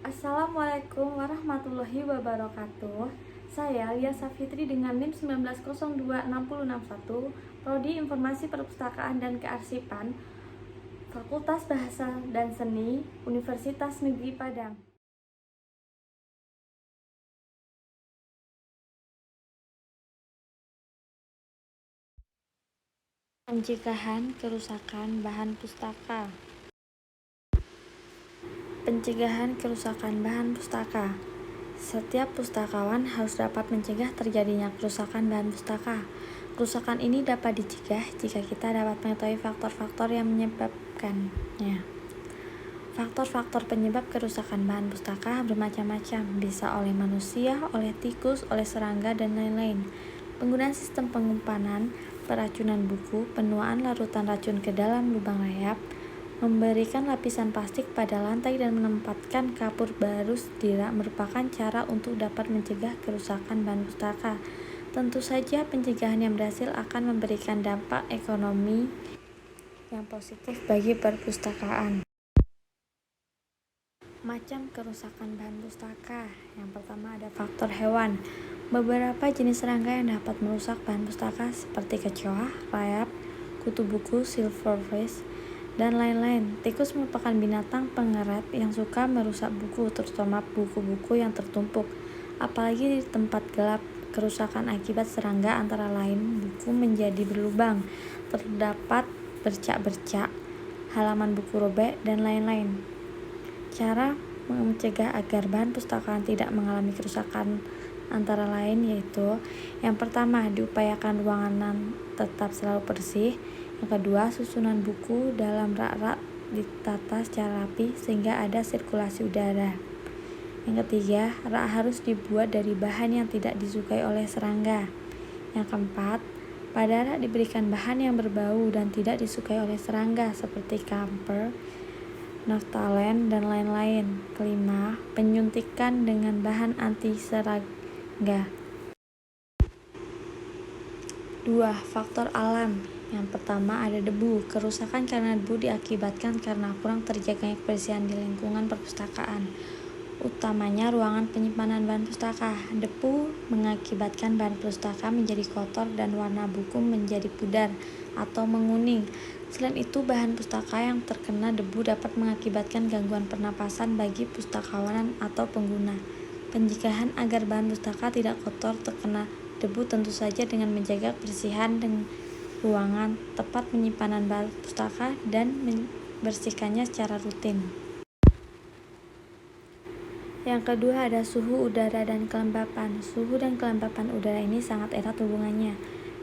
Assalamualaikum warahmatullahi wabarakatuh. Saya Lia Safitri dengan NIM 19026061, Prodi Informasi Perpustakaan dan Kearsipan, Fakultas Bahasa dan Seni, Universitas Negeri Padang. Pencegahan kerusakan bahan pustaka. Pencegahan kerusakan bahan pustaka. Setiap pustakawan harus dapat mencegah terjadinya kerusakan bahan pustaka. Kerusakan ini dapat dicegah jika kita dapat mengetahui faktor-faktor yang menyebabkannya. Faktor-faktor penyebab kerusakan bahan pustaka bermacam-macam, bisa oleh manusia, oleh tikus, oleh serangga, dan lain-lain. Penggunaan sistem penyimpanan, peracunan buku, penuaan larutan racun ke dalam lubang rayap, memberikan lapisan plastik pada lantai dan menempatkan kapur baru setira merupakan cara untuk dapat mencegah kerusakan bahan pustaka. Tentu saja pencegahan yang berhasil akan memberikan dampak ekonomi yang positif bagi perpustakaan. Macam kerusakan bahan pustaka. Yang pertama ada faktor hewan. Beberapa jenis serangga yang dapat merusak bahan pustaka seperti kecoa, rayap, kutu buku, silverfish, dan lain-lain. Tikus merupakan binatang pengeret yang suka merusak buku, terutama buku-buku yang tertumpuk. Apalagi di tempat gelap, kerusakan akibat serangga antara lain buku menjadi berlubang, terdapat bercak-bercak, halaman buku robek, dan lain-lain. Cara mencegah agar bahan pustakaan tidak mengalami kerusakan antara lain yaitu: yang pertama, diupayakan ruangan tetap selalu bersih. Yang kedua, susunan buku dalam rak-rak ditata secara rapi sehingga ada sirkulasi udara. Yang ketiga, rak harus dibuat dari bahan yang tidak disukai oleh serangga. Yang keempat, pada rak diberikan bahan yang berbau dan tidak disukai oleh serangga seperti camphor, naftalen, dan lain-lain. Kelima, penyuntikan dengan bahan anti serangga. 2. Faktor alam. Yang pertama ada debu. Kerusakan karena debu diakibatkan karena kurang terjaganya kebersihan di lingkungan perpustakaan, utamanya ruangan penyimpanan bahan pustaka. Debu mengakibatkan bahan pustaka menjadi kotor dan warna buku menjadi pudar atau menguning. Selain itu, bahan pustaka yang terkena debu dapat mengakibatkan gangguan pernapasan bagi pustakawan atau pengguna. Pencegahan agar bahan pustaka tidak kotor terkena debu tentu saja dengan menjaga kebersihan dengan ruangan, tempat penyimpanan bahan pustaka, dan membersihkannya secara rutin. Yang kedua ada suhu udara dan kelembapan. Suhu dan kelembapan udara ini sangat erat hubungannya,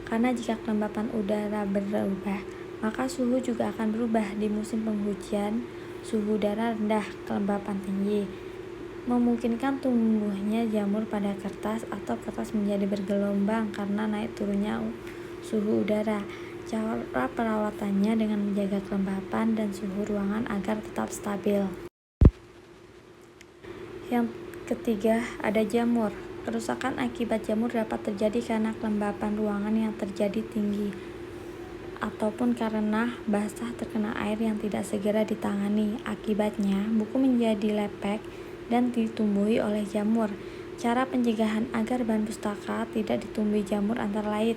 karena jika kelembapan udara berubah, maka suhu juga akan berubah. Di musim penghujan, suhu udara rendah, kelembapan tinggi, memungkinkan tumbuhnya jamur pada kertas atau kertas menjadi bergelombang karena naik turunnya suhu udara. Cara perawatannya dengan menjaga kelembapan dan suhu ruangan agar tetap stabil. Yang ketiga ada jamur. Kerusakan akibat jamur dapat terjadi karena kelembapan ruangan yang terjadi tinggi ataupun karena basah terkena air yang tidak segera ditangani. Akibatnya buku menjadi lepek dan ditumbuhi oleh jamur. Cara pencegahan agar bahan pustaka tidak ditumbuhi jamur antara lain: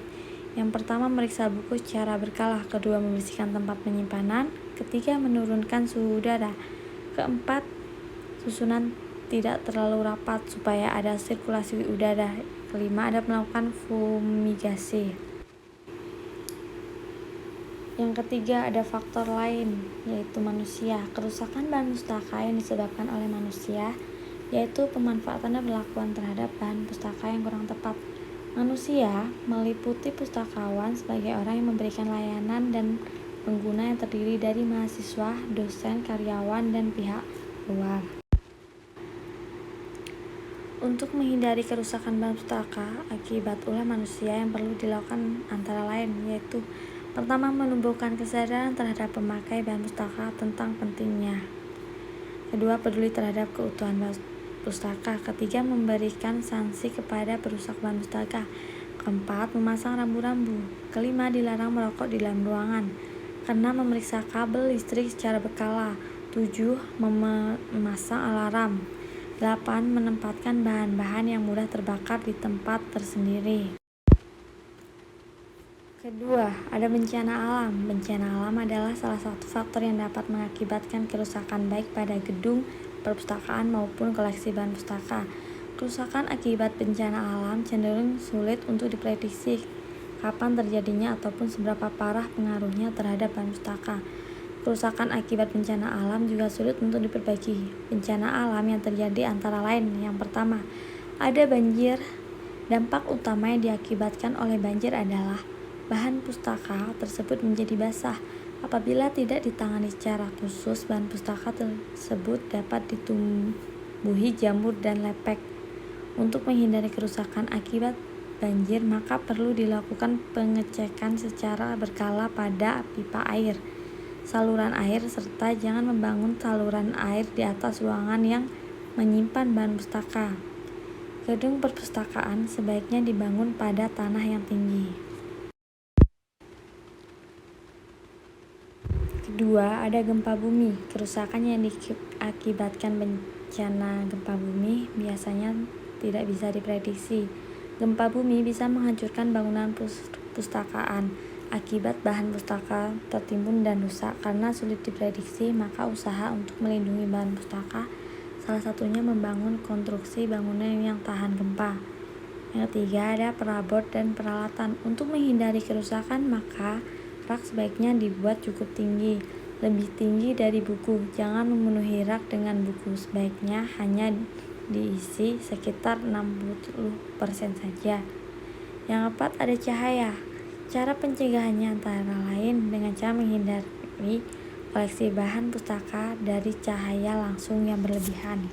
yang pertama, meriksa buku secara berkala. Kedua, membersihkan tempat penyimpanan. Ketiga, menurunkan suhu udara. Keempat, susunan tidak terlalu rapat supaya ada sirkulasi udara. Kelima, ada melakukan fumigasi. Yang ketiga ada faktor lain, yaitu manusia. Kerusakan bahan pustaka yang disebabkan oleh manusia, yaitu pemanfaatan dan perlakuan terhadap bahan pustaka yang kurang tepat. Manusia meliputi pustakawan sebagai orang yang memberikan layanan dan pengguna yang terdiri dari mahasiswa, dosen, karyawan, dan pihak luar. Untuk menghindari kerusakan bahan pustaka akibat ulah manusia, yang perlu dilakukan antara lain yaitu: pertama, menumbuhkan kesadaran terhadap pemakai bahan pustaka tentang pentingnya. Kedua, peduli terhadap keutuhan bahan pustaka. Ketiga, memberikan sanksi kepada perusak bahan pustaka. Keempat, memasang rambu-rambu. Kelima, dilarang merokok di dalam ruangan karena memeriksa kabel listrik secara berkala. 7. Memasang alarm. 8. Menempatkan bahan-bahan yang mudah terbakar di tempat tersendiri. Kedua, ada bencana alam. Bencana alam adalah salah satu faktor yang dapat mengakibatkan kerusakan baik pada gedung, perpustakaan maupun koleksi bahan pustaka. Kerusakan akibat bencana alam cenderung sulit untuk diprediksi kapan terjadinya ataupun seberapa parah pengaruhnya terhadap bahan pustaka. Kerusakan akibat bencana alam juga sulit untuk diperbaiki. Bencana alam yang terjadi antara lain: yang pertama, ada banjir. Dampak utama yang diakibatkan oleh banjir adalah bahan pustaka tersebut menjadi basah. Apabila tidak ditangani secara khusus, bahan pustaka tersebut dapat ditumbuhi jamur dan lepek. Untuk menghindari kerusakan akibat banjir, maka perlu dilakukan pengecekan secara berkala pada pipa air, saluran air, serta jangan membangun saluran air di atas ruangan yang menyimpan bahan pustaka. Gedung perpustakaan sebaiknya dibangun pada tanah yang tinggi. Kedua, ada gempa bumi. Kerusakan yang diakibatkan bencana gempa bumi biasanya tidak bisa diprediksi. Gempa bumi bisa menghancurkan bangunan perpustakaan. Akibat bahan pustaka tertimbun dan rusak karena sulit diprediksi, maka usaha untuk melindungi bahan pustaka salah satunya membangun konstruksi bangunan yang tahan gempa. Yang ketiga, ada perabot dan peralatan. Untuk menghindari kerusakan, maka rak sebaiknya dibuat cukup tinggi, lebih tinggi dari buku. Jangan memenuhi rak dengan buku, sebaiknya hanya diisi sekitar 60% saja. Yang keempat, ada cahaya. Cara pencegahannya antara lain dengan cara menghindari koleksi bahan pustaka dari cahaya langsung yang berlebihan.